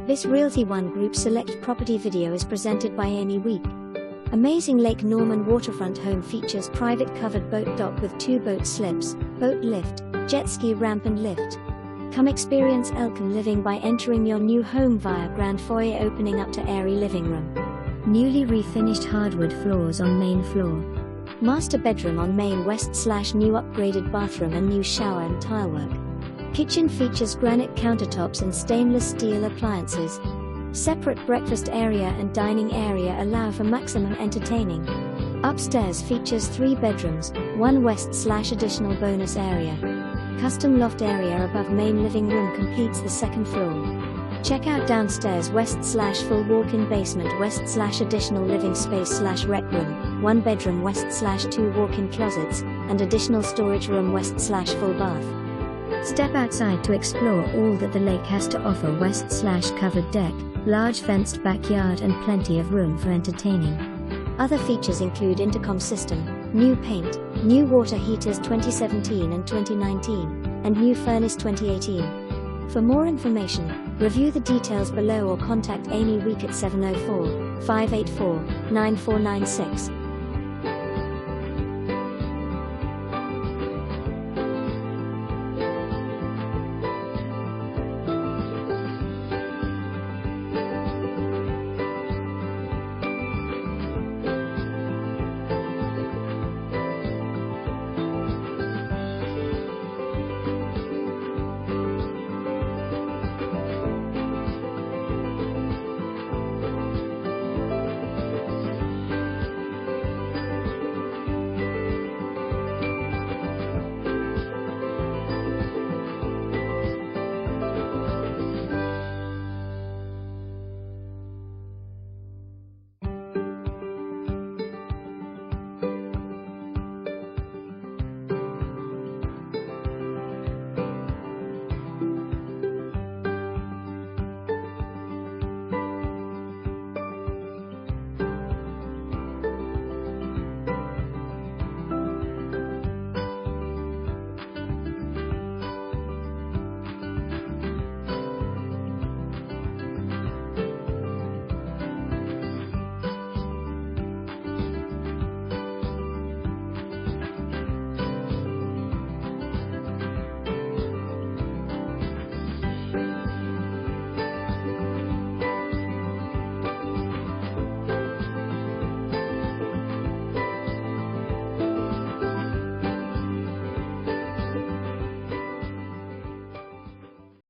This Realty ONE Group Select property video is presented by Amy Week. Amazing Lake Norman Waterfront home features private covered boat dock with 2 boat slips, boat lift, jet ski ramp and lift. Come experience Elkin living by entering your new home via grand foyer opening up to airy living room. Newly refinished hardwood floors on main floor. Master bedroom on main west/new upgraded bathroom and new shower and tilework. Kitchen features granite countertops and stainless steel appliances. Separate breakfast area and dining area allow for maximum entertaining. Upstairs features 3 bedrooms, 1 west/additional bonus area. Custom loft area above main living room completes the 2nd floor. Check out downstairs west/full walk-in basement west/additional living space/rec room, 1 bedroom west/2 walk-in closets, and additional storage room west/full bath. Step outside to explore all that the lake has to offer west/covered deck, large fenced backyard and plenty of room for entertaining. Other features include intercom system, new paint, new water heaters 2017 and 2019, and new furnace 2018. For more information, review the details below or contact Amy Week at 704-584-9496.